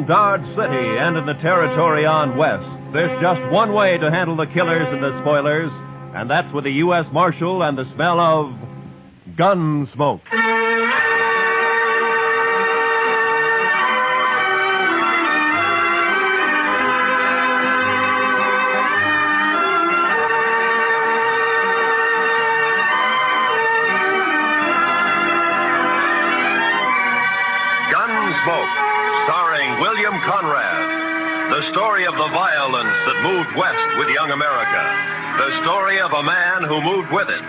in Dodge City and in the territory on west, there's just one way to handle the killers and the spoilers, and that's with the U.S. Marshal and the smell of Gunsmoke. Gunsmoke, starring William Conrad. The story of the violence that moved west with young America. The story of a man who moved with it.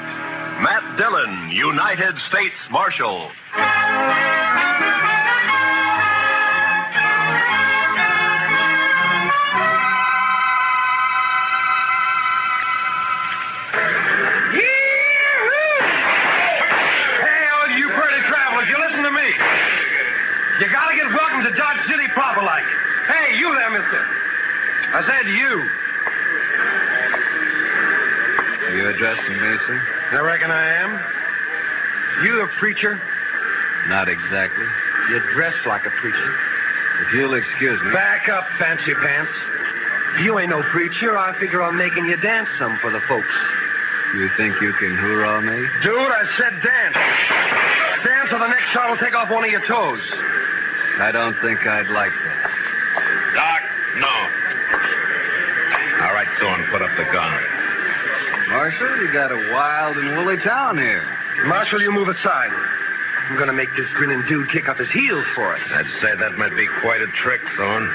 Matt Dillon, United States Marshal. You gotta get welcome to Dodge City proper like. Hey, you there, mister. I said you. Are you addressing me, sir? I reckon I am. You a preacher? Not exactly. You dress like a preacher. If you'll excuse me. Back up, fancy pants. You ain't no preacher. I figure on making you dance some for the folks. You think you can hoorah me? Dude, I said dance. Dance or the next shot will take off one of your toes. I don't think I'd like that. Doc, no. All right, Thorne, put up the gun. Marshal, you got a wild and woolly town here. Marshal, you move aside. I'm going to make this grinning dude kick up his heels for us. I'd say that might be quite a trick, Thorne.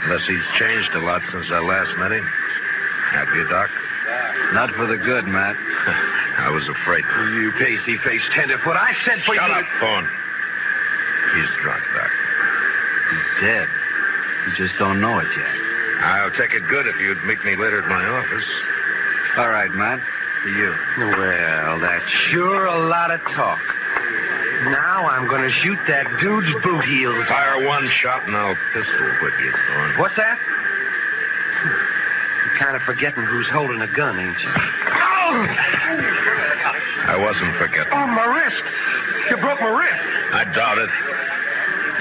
Unless he's changed a lot since I last met him. Have you, Doc? Not for the good, Matt. I was afraid. You pasty-faced tenderfoot. I said for you... Shut up, Thorne. He's drunk, Doc. He's dead. You just don't know it yet. I'll take it good if you'd meet me later at my office. All right, Matt. To you. Well, that's sure a lot of talk. Now I'm going to shoot that dude's boot heels. Fire one shot and I'll pistol whip you, Thorne. What's that? You're kind of forgetting who's holding a gun, ain't you? Oh! I wasn't forgetting. Oh, my wrist. You broke my wrist. I doubt it.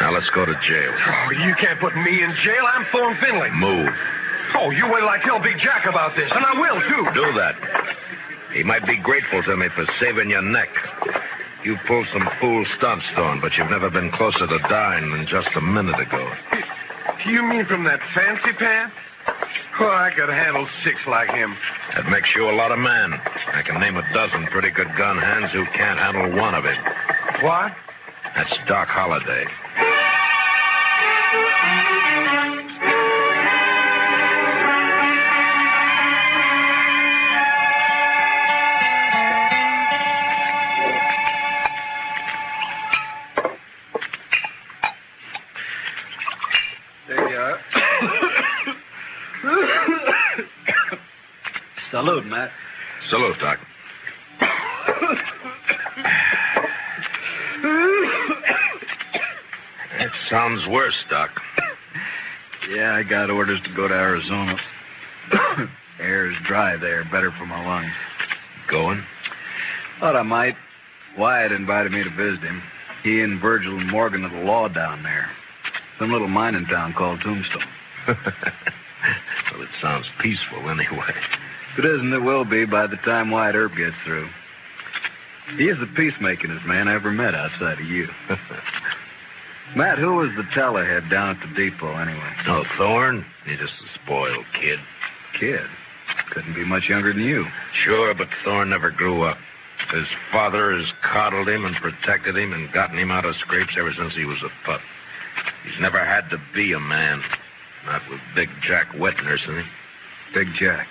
Now let's go to jail. Oh, you can't put me in jail. I'm Thorne Finley. Move. Oh, you wait till I tell Big Jack about this, and I will, too. Do that. He might be grateful to me for saving your neck. You pulled some fool stunts, Thorne, but you've never been closer to dying than just a minute ago. You mean from that fancy pants? Oh, I could handle 6 like him. That makes you a lot of man. I can name a dozen pretty good gun hands who can't handle one of it. What? That's Doc Holliday. There you are. Salute, Matt. Salute, Doc. That sounds worse, Doc. Yeah, I got orders to go to Arizona. Air's dry there, better for my lungs. Going? Thought I might. Wyatt invited me to visit him. He and Virgil and Morgan are the law down there. Some little mining town called Tombstone. Well, it sounds peaceful anyway. If it isn't, it will be by the time Wyatt Earp gets through. He is the peacemakingest man I ever met outside of you. Matt, who was the tellerhead down at the depot anyway? Oh, Thorne? He's just a spoiled kid. Kid? Couldn't be much younger than you. Sure, but Thorne never grew up. His father has coddled him and protected him and gotten him out of scrapes ever since he was a pup. He's never had to be a man. Not with Big Jack wet nursing him. Big Jack.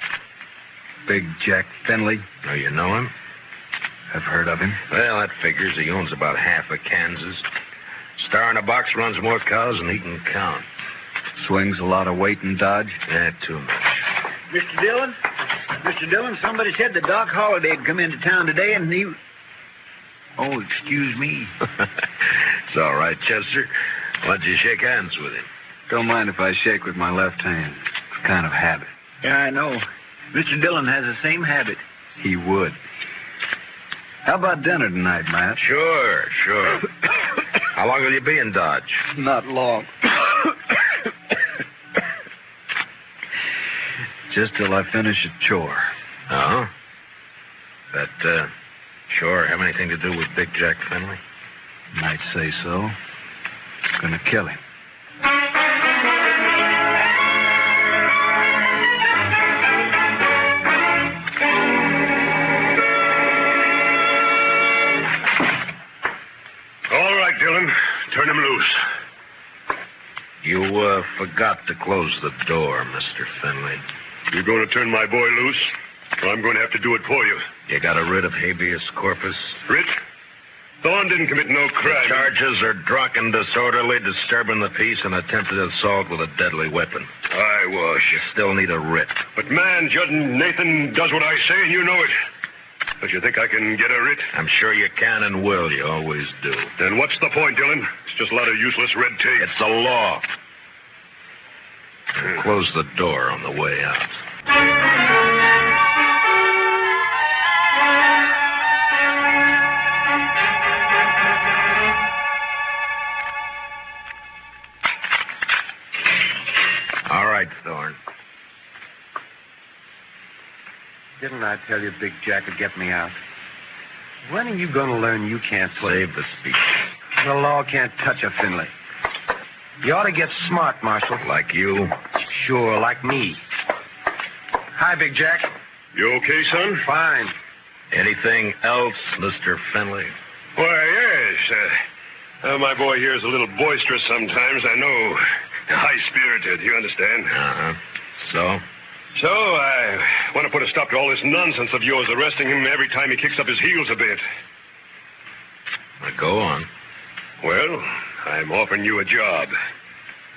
Big Jack Finley. Oh, you know him? I've heard of him. Well, that figures. He owns about half of Kansas. Star in a box runs more cows than he can count. Swings a lot of weight in Dodge. Too much. Mr. Dillon? Mr. Dillon, somebody said that Doc Holliday had come into town today and he... Oh, excuse me. It's all right, Chester. Why don't you shake hands with him? Don't mind if I shake with my left hand. It's kind of habit. Yeah, I know. Mr. Dillon has the same habit. He would. How about dinner tonight, Matt? Sure. How long will you be in Dodge? Not long. Just till I finish a chore. Oh? That, chore have anything to do with Big Jack Finley? Might say so. Gonna kill him. All right, Dillon. Turn him loose. You, forgot to close the door, Mr. Finley. You going to turn my boy loose? Or I'm going to have to do it for you. You got a writ of habeas corpus? Rich? Thorne didn't commit no crime. The charges are drunken, disorderly, disturbing the peace, and attempted assault with a deadly weapon. I wash. You still need a writ. But, man, Judd and Nathan does what I say, and you know it. Don't you think I can get a writ? I'm sure you can and will. You always do. Then what's the point, Dillon? It's just a lot of useless red tape. It's a law. And close the door on the way out. All right, Thorne. Didn't I tell you Big Jack would get me out? When are you going to learn you can't play? Save the speech. The law can't touch a Finley. You ought to get smart, Marshal. Like you? Sure, like me. Hi, Big Jack. You okay, son? Fine. Anything else, Mr. Finley? Why, yes. My boy here is a little boisterous sometimes, I know. High-spirited, you understand? Uh-huh. So? So, I want to put a stop to all this nonsense of yours, arresting him every time he kicks up his heels a bit. Now, go on. Well, I'm offering you a job.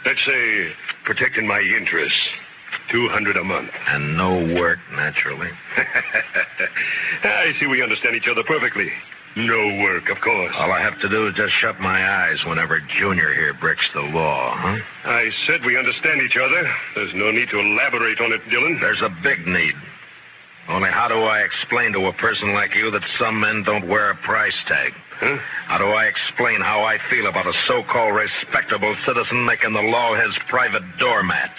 Let's say, protecting my interests. $200 a month. And no work, naturally. I see we understand each other perfectly. No work, of course. All I have to do is just shut my eyes whenever Junior here breaks the law, huh? I said we understand each other. There's no need to elaborate on it, Dillon. There's a big need. Only how do I explain to a person like you that some men don't wear a price tag? Huh? How do I explain how I feel about a so-called respectable citizen making the law his private doormat?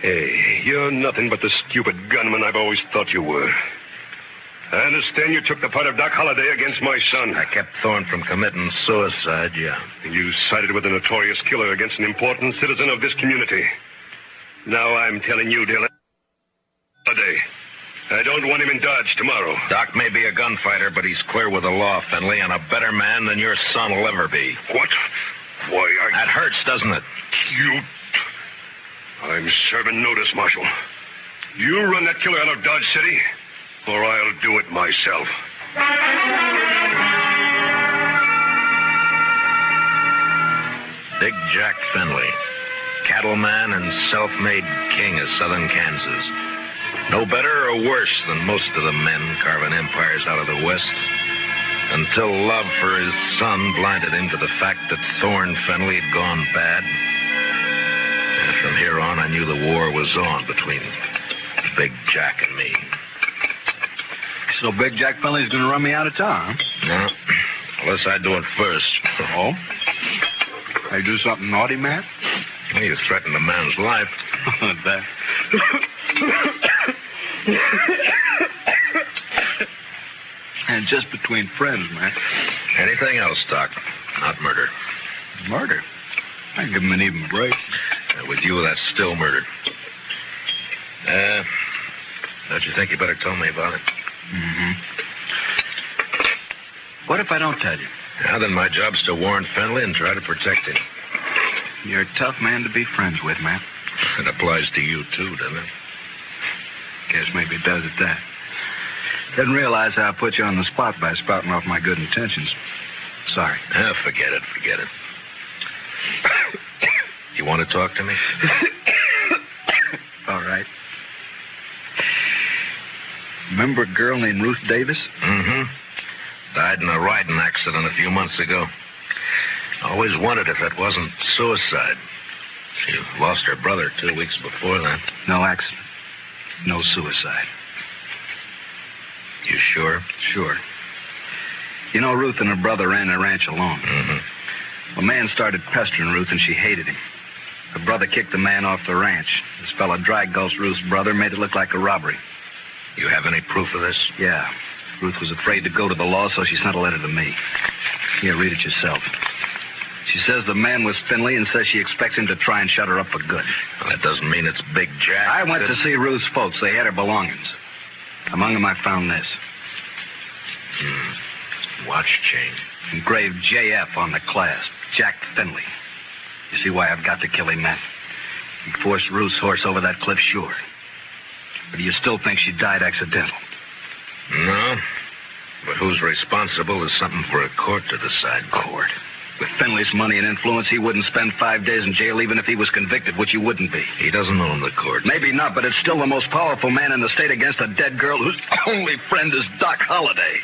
Hey, you're nothing but the stupid gunman I've always thought you were. I understand you took the part of Doc Holliday against my son. I kept Thorne from committing suicide, yeah. You sided with a notorious killer against an important citizen of this community. Now I'm telling you, Dillon, Holliday, I don't want him in Dodge tomorrow. Doc may be a gunfighter, but he's clear with the law, Finley, and a better man than your son will ever be. What? Why, That hurts, doesn't it? You... I'm serving notice, Marshal. You run that killer out of Dodge City, or I'll do it myself. Big Jack Finley, cattleman and self-made king of southern Kansas. No better or worse than most of the men carving empires out of the West, until love for his son blinded him to the fact that Thorne Finley had gone bad. And from here on, I knew the war was on between Big Jack and me. So Big Jack Finley's going to run me out of town, huh? No, unless I do it first. Oh? I do something naughty, Matt? Well, you threatened a man's life. That... And just between friends, Matt. Anything else, Doc? Not murder. Murder? I give him an even break. With you, that's still murder. Don't you think you better tell me about it? Mm-hmm. What if I don't tell you? Yeah, then my job's to warn Finley and try to protect him. You're a tough man to be friends with, Matt. It applies to you, too, doesn't it? Guess maybe it does at that. Didn't realize how I put you on the spot by spouting off my good intentions. Sorry. Forget it. You want to talk to me? All right. Remember a girl named Ruth Davis? Mm-hmm. Died in a riding accident a few months ago. Always wondered if it wasn't suicide. She lost her brother 2 weeks before that. No accident. No suicide. You sure? Sure. You know, Ruth and her brother ran the ranch alone. Mm-hmm. A man started pestering Ruth, and she hated him. Her brother kicked the man off the ranch. This fella dragged Gulch Ruth's brother, made it look like a robbery. You have any proof of this? Yeah. Ruth was afraid to go to the law, so she sent a letter to me. Here, read it yourself. She says the man was Finley and says she expects him to try and shut her up for good. Well, that doesn't mean it's Big Jack. I went to see Ruth's folks. They had her belongings. Among them, I found this. Watch chain. Engraved JF on the clasp. Jack Finley. You see why I've got to kill him, Matt? He forced Ruth's horse over that cliff, sure. But do you still think she died accidental? No. But who's responsible is something for a court to decide. Court? With Finley's money and influence, he wouldn't spend 5 days in jail even if he was convicted, which he wouldn't be. He doesn't own the court. Maybe not, but it's still the most powerful man in the state against a dead girl whose only friend is Doc Holliday.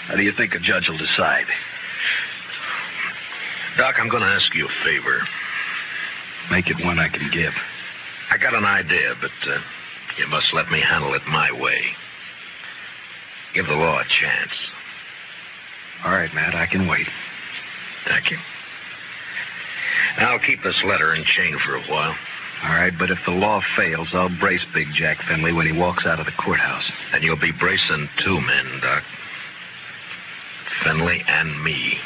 How do you think a judge will decide? Doc, I'm going to ask you a favor. Make it one I can give. I got an idea, but you must let me handle it my way. Give the law a chance. All right, Matt, I can wait. Thank you. I'll keep this letter and chain for a while. All right, but if the law fails, I'll brace Big Jack Finley when he walks out of the courthouse. And you'll be bracing 2 men, Doc. Finley and me.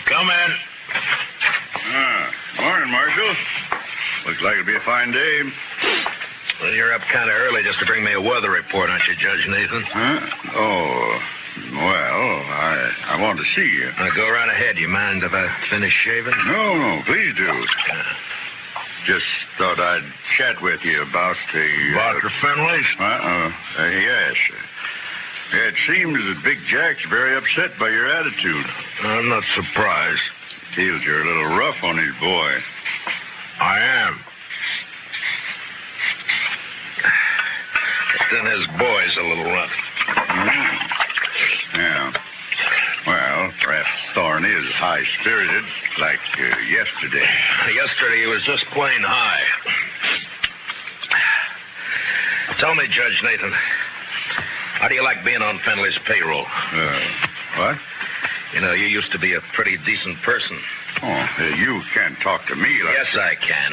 Come in. Morning, Marshal. Looks like it'll be a fine day. Well, you're up kind of early just to bring me a weather report, aren't you, Judge Nathan? Huh? Oh, well, I want to see you. Go right ahead. You mind if I finish shaving? No, please do. Just thought I'd chat with you about the... About the Finleys? Yes. It seems that Big Jack's very upset by your attitude. I'm not surprised. Feels you're a little rough on his boy. I am. But then his boy's a little rough. Yeah. Well, perhaps Thorne is high-spirited, like yesterday. Yesterday he was just plain high. Tell me, Judge Nathan, how do you like being on Finley's payroll? What? You know, you used to be a pretty decent person. Oh, you can't talk to me like... Yes, I can.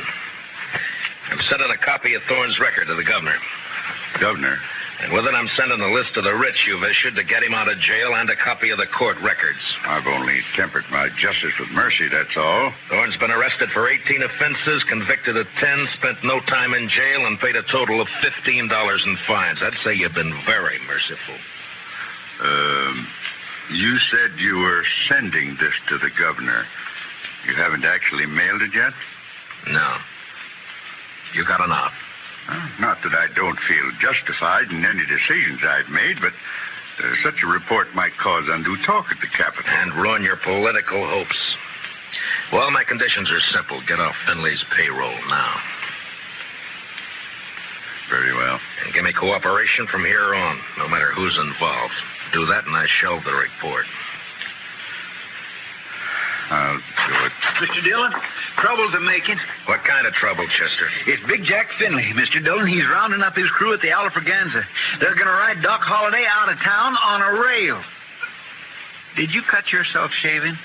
I'm sending a copy of Thorne's record to the governor. Governor? And with it, I'm sending a list of the writs you've issued to get him out of jail and a copy of the court records. I've only tempered my justice with mercy, that's all. Thorne's been arrested for 18 offenses, convicted of 10, spent no time in jail, and paid a total of $15 in fines. I'd say you've been very merciful. You said you were sending this to the governor. You haven't actually mailed it yet? No. You got enough. Not that I don't feel justified in any decisions I've made, but such a report might cause undue talk at the Capitol. And ruin your political hopes. Well, my conditions are simple. Get off Finley's payroll now. Very well. And give me cooperation from here on, no matter who's involved. Do that and I shelve the report. I'll do it. Mr. Dillon, trouble's a-making. What kind of trouble, Chester? It's Big Jack Finley, Mr. Dillon. He's rounding up his crew at the Alfraganza. They're going to ride Doc Holliday out of town on a rail. Did you cut yourself shaving?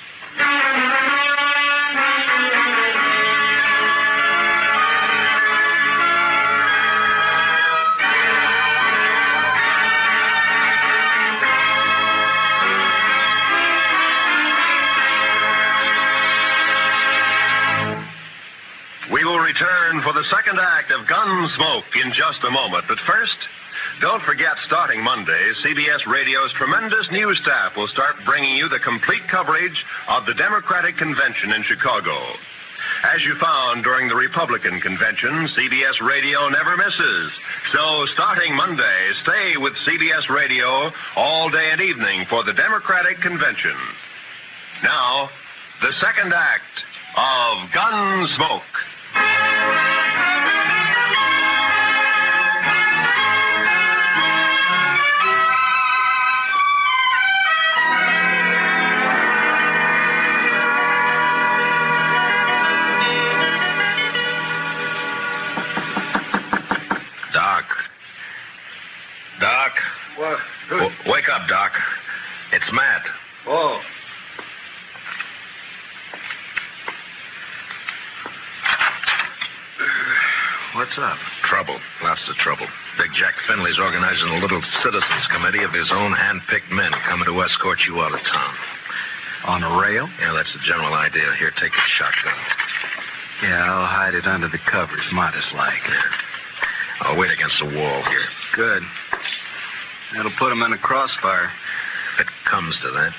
We will return for the second act of Gunsmoke in just a moment. But first, don't forget, starting Monday, CBS Radio's tremendous news staff will start bringing you the complete coverage of the Democratic Convention in Chicago. As you found during the Republican Convention, CBS Radio never misses. So, starting Monday, stay with CBS Radio all day and evening for the Democratic Convention. Now, the second act of Gunsmoke. What's up? Trouble. Lots of trouble. Big Jack Finley's organizing a little citizens committee of his own hand-picked men coming to escort you out of town. On a rail? Yeah, that's the general idea. Here, take a shotgun. Yeah, I'll hide it under the covers, modest-like. Yeah. I'll wait against the wall here. Good. That'll put him in a crossfire. If it comes to that.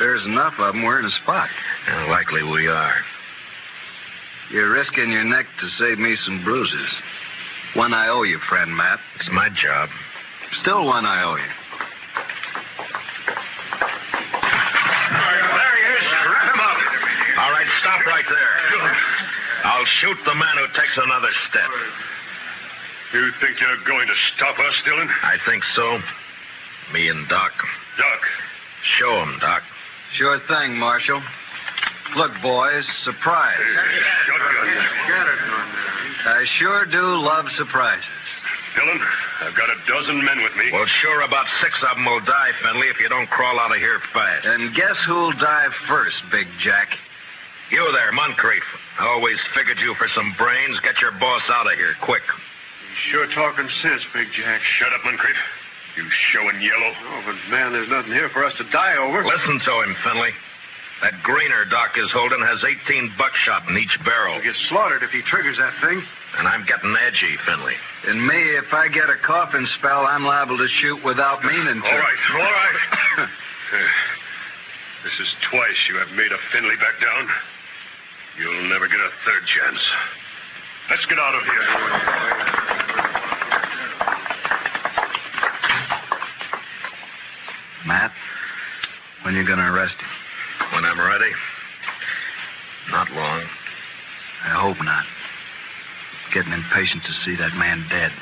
There's enough of them, we're in a spot. Yeah, likely we are. You're risking your neck to save me some bruises. One I owe you, friend Matt. It's my job. Still one I owe you. There he is. Wrap him up. All right, stop right there. I'll shoot the man who takes another step. You think you're going to stop us, Dillon? I think so. Me and Doc. Doc. Show him, Doc. Sure thing, Marshal. Look, boys, surprise. I sure do love surprises. Dillon, I've got a dozen men with me. Well, sure, about 6 of them will die, Finley, if you don't crawl out of here fast. And guess who'll die first, Big Jack? You there, Moncrief. I always figured you for some brains. Get your boss out of here, quick. Sure talking sense, Big Jack. Shut up, Moncrief. You showing yellow. Oh, but, man, there's nothing here for us to die over. Listen to him, Finley. That greener Doc is holding has 18 buckshot in each barrel. He'll get slaughtered if he triggers that thing. And I'm getting edgy, Finley. And me, if I get a coughing spell, I'm liable to shoot without meaning to. All right. This is twice you have made a Finley back down. You'll never get a third chance. Let's get out of here. Matt, when you gonna arrest him? When I'm ready. Not long. I hope not. Getting impatient to see that man dead.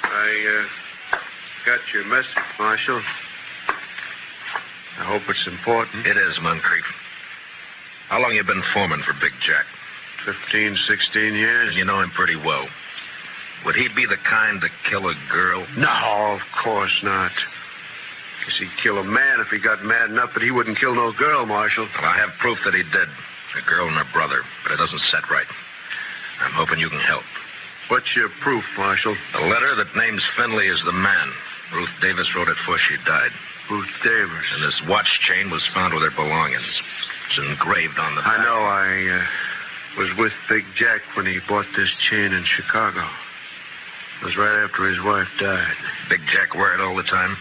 I got your message, Marshal. I hope it's important. It is, Moncrief. How long you been foreman for Big Jack? 15, 16 years. You know him pretty well. Would he be the kind to kill a girl? No, of course not. Guess he'd kill a man if he got mad enough, but he wouldn't kill no girl, Marshal. Well, I have proof that he did. A girl and her brother, but it doesn't set right. I'm hoping you can help. What's your proof, Marshal? The letter that names Finley as the man. Ruth Davis wrote it before she died. Ruth Davis. And this watch chain was found with her belongings. It's engraved on the back. I know. I was with Big Jack when he bought this chain in Chicago. It was right after his wife died. Big Jack wear it all the time?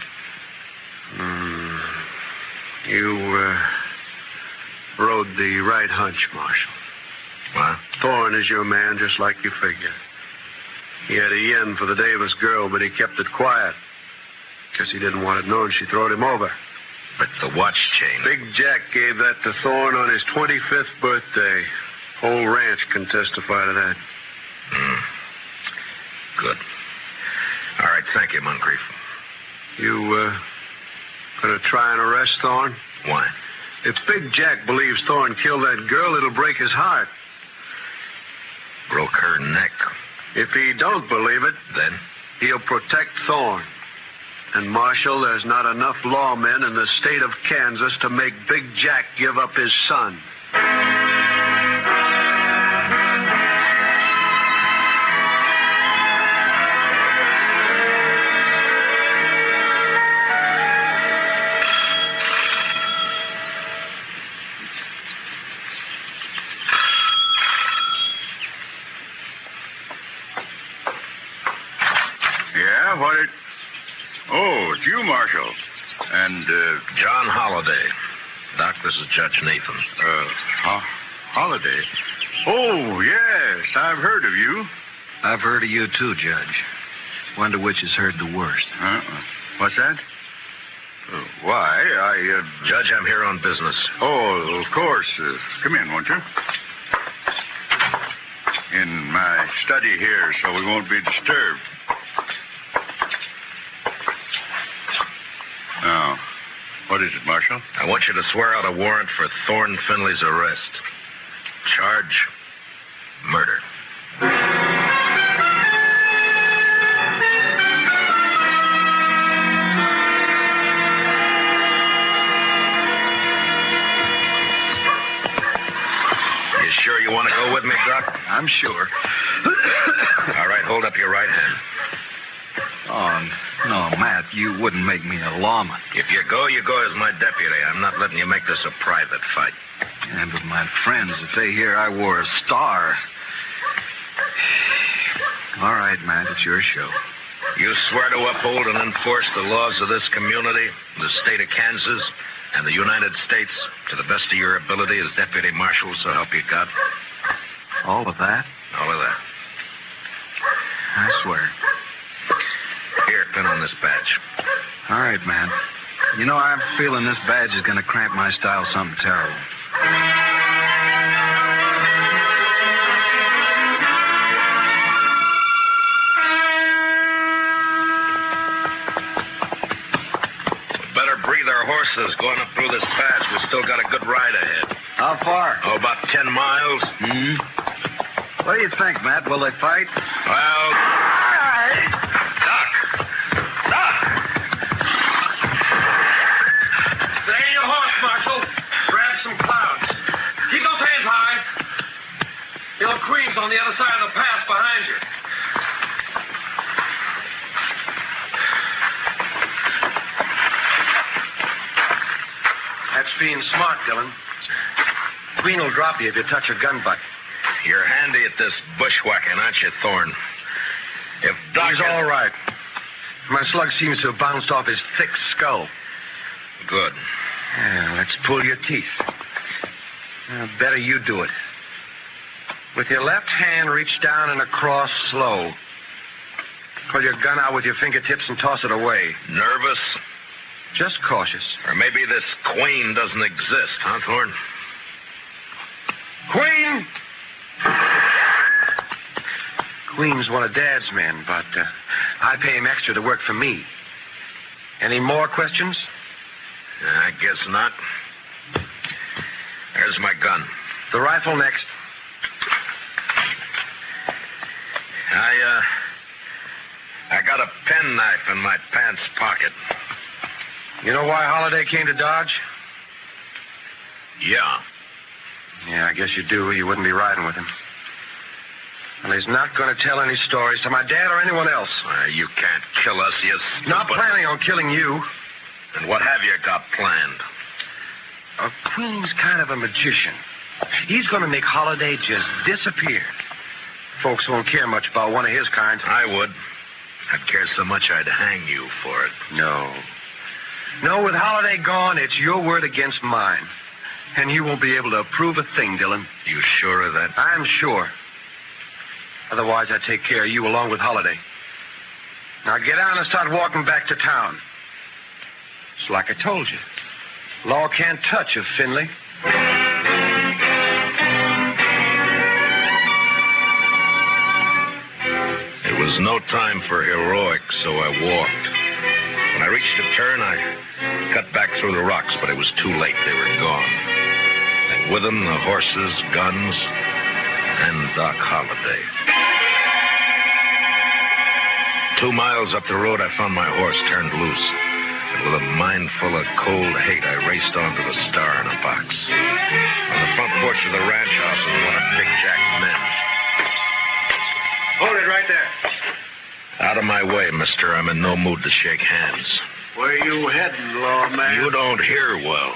You rode the right hunch, Marshal. What? Thorne is your man, just like you figured. He had a yen for the Davis girl, but he kept it quiet. Guess he didn't want it known she throwed him over. But the watch chain... Big Jack gave that to Thorne on his 25th birthday. Whole ranch can testify to that. Good. All right, thank you, Moncrief. You, gonna try and arrest Thorne? Why? If Big Jack believes Thorne killed that girl, it'll break his heart. Broke her neck. If he don't believe it, Then? he'll protect Thorne. And, Marshal, there's not enough lawmen in the state of Kansas to make Big Jack give up his son. Yeah, what it... Oh, it's you, Marshal. And, John Holliday. Doc, this is Judge Nathan. Holiday? Oh, yes, I've heard of you. I've heard of you, too, Judge. Wonder which has heard the worst. What's that? Why, Judge, I'm here on business. Oh, of course. Come in, won't you? In my study here, so we won't be disturbed. Now, what is it, Marshal? I want you to swear out a warrant for Thorne Finley's arrest. Charge, murder. You want to go with me, Doc? I'm sure. All right, hold up your right hand. Oh, no, Matt, you wouldn't make me a lawman. If you go as my deputy. I'm not letting you make this a private fight. And with my friends, if they hear I wore a star... All right, Matt, it's your show. You swear to uphold and enforce the laws of this community, the state of Kansas, and the United States to the best of your ability as deputy marshal, so help you God? All of that? All of that. I swear. Here, pin on this badge. All right, man. You know, I'm feeling this badge is going to cramp my style something terrible. Better breathe our horses going up through this pass. We've still got a good ride ahead. How far? Oh, about 10 miles. What do you think, Matt? Will they fight? Well... Queen's on the other side of the pass behind you. That's being smart, Dillon. Queen will drop you if you touch her gun butt. You're handy at this bushwhacking, aren't you, Thorne? If Doc... He's all right. My slug seems to have bounced off his thick skull. Good. Yeah, let's pull your teeth. Better you do it. With your left hand, reach down and across slow. Pull your gun out with your fingertips and toss it away. Nervous? Just cautious. Or maybe this Queen doesn't exist, huh, Thorne? Queen! Queen's one of Dad's men, but I pay him extra to work for me. Any more questions? I guess not. There's my gun. The rifle next. I got a penknife in my pants pocket. You know why Holiday came to Dodge? Yeah. Yeah, I guess you do. You wouldn't be riding with him. And he's not going to tell any stories to my dad or anyone else. You can't kill us, you stupid... Not planning on killing you. And what have you got planned? Queen's kind of a magician. He's going to make Holiday just disappear. Folks won't care much about one of his kind. I would. I'd care so much I'd hang you for it. No. No, with Holiday gone, it's your word against mine. And you won't be able to approve a thing, Dillon. You sure of that? I'm sure. Otherwise, I'd take care of you along with Holiday. Now get on and start walking back to town. It's like I told you. Law can't touch a Finley. It was no time for heroics, so I walked. When I reached a turn, I cut back through the rocks, but it was too late. They were gone. And with them, the horses, guns, and Doc Holliday. 2 miles up the road, I found my horse turned loose. And with a mind full of cold hate, I raced onto the Star in a box. On the front porch of the ranch house was one of Big Jack's men. Hold it right there. Out of my way, mister. I'm in no mood to shake hands. Where you heading, lawman? You don't hear well.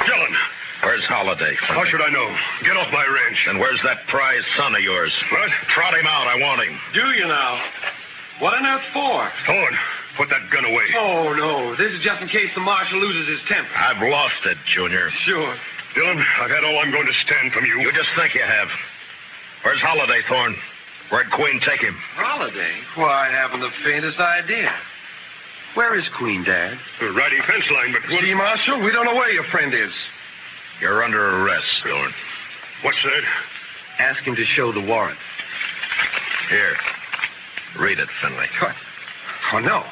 Dillon. Where's Holiday? How should I know? Get off my ranch. And where's that prize son of yours? What? Trot him out. I want him. Do you now? What on earth for? Thorne, put that gun away. Oh, no. This is just in case the marshal loses his temper. I've lost it, Junior. Sure. Dillon, I've had all I'm going to stand from you. You just think you have. Where's Holiday, Thorne? Where'd Queen take him? Holiday? Why, I haven't the faintest idea. Where is Queen, Dad? Riding fence line, but... See, Marshal, we don't know where your friend is. You're under arrest, Thorne. What's that? Ask him to show the warrant. Here. Read it, Finley. What? Oh, no.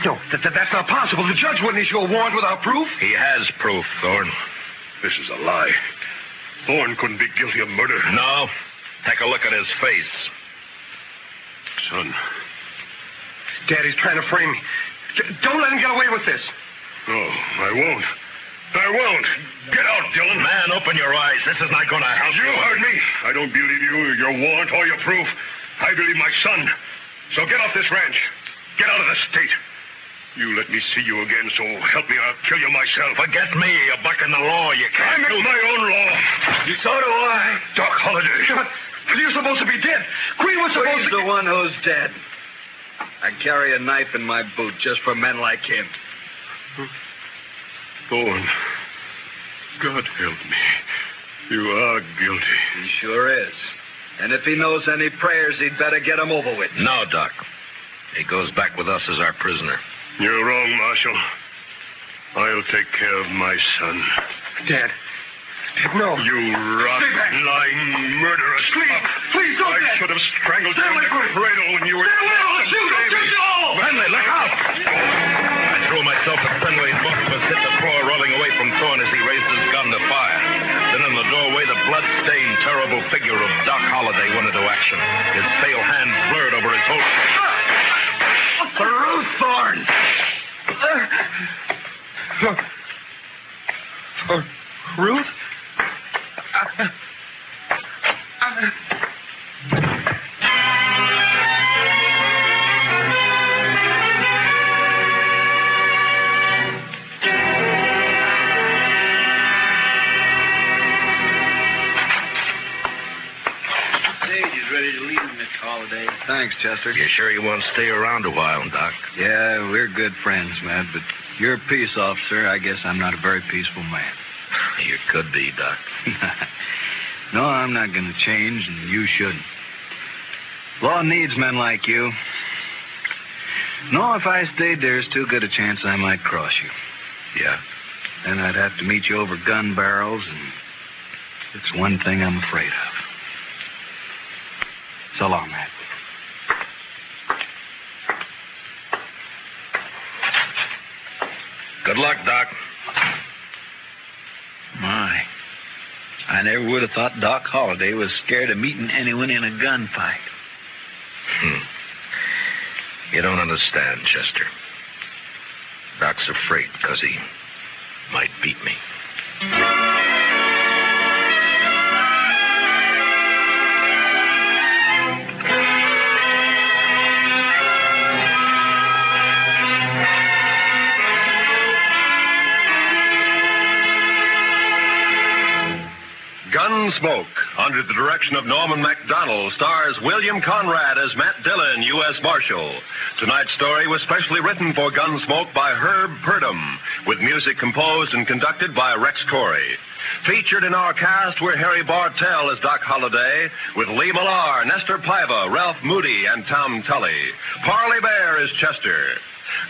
No, that's not possible. The judge wouldn't issue a warrant without proof. He has proof, Thorne. This is a lie. Thorne couldn't be guilty of murder. No. Take a look at his face. Son. Daddy's trying to frame me. Don't let him get away with this. No, I won't. I won't. Get out, Dillon. Man, open your eyes. This is not going to help You heard me. I don't believe you, your warrant, or your proof. I believe my son. So get off this ranch. Get out of the state. You let me see you again, so help me, I'll kill you myself. Forget me. You're bucking the law. You I can't make do my own law. So do I. Doc Holliday. But you're supposed to be dead. Queen was supposed He's to... the one who's dead. I carry a knife in my boot just for men like him. Thorne, God help me. You are guilty. He sure is. And if he knows any prayers, he'd better get them over with. No, Doc. He goes back with us as our prisoner. You're wrong, Marshal. I'll take care of my son. Dad. No. You rotten, lying, murderous pup. Please don't, I Dad. should have strangled you in the cradle when you were... I'll shoot you all. Finley, look out! I threw myself at Finley, and both of us hit the floor, rolling away from Thorne as he raised his gun to fire. Then in the doorway, the blood-stained, terrible figure of Doc Holliday went into action. His pale hands blurred over his holster. Ruth Thorne. Ruth? Stage is ready to leave, Miss Holliday. Thanks, Chester. You sure you want to stay around a while, Doc? Yeah, we're good friends, Matt, but you're a peace officer. I guess I'm not a very peaceful man. You could be, Doc. No, I'm not going to change, and you shouldn't. Law needs men like you. No, if I stayed, there's too good a chance I might cross you. Yeah? Then I'd have to meet you over gun barrels, and it's one thing I'm afraid of. So long, Matt. Good luck, Doc. My. I never would have thought Doc Holliday was scared of meeting anyone in a gunfight. You don't understand, Chester. Doc's afraid because he might beat me. Gunsmoke, under the direction of Norman MacDonald, stars William Conrad as Matt Dillon, U.S. Marshal. Tonight's story was specially written for Gunsmoke by Herb Purdom, with music composed and conducted by Rex Corey. Featured in our cast were Harry Bartell as Doc Holliday, with Lee Millar, Nestor Paiva, Ralph Moody, and Tom Tully. Parley Bear is Chester.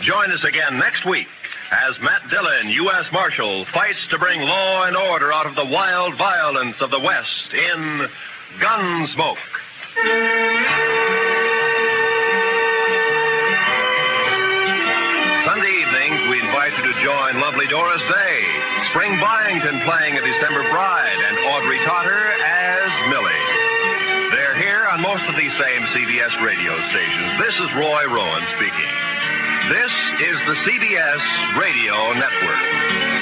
Join us again next week as Matt Dillon, U.S. Marshal, fights to bring law and order out of the wild violence of the West in Gunsmoke. Sunday evenings, we invite you to join Lovely Doris Day, Spring Byington playing a December Bride, and Audrey Totter as Millie. They're here on most of these same CBS radio stations. This is Roy Rowan speaking. This is the CBS Radio Network.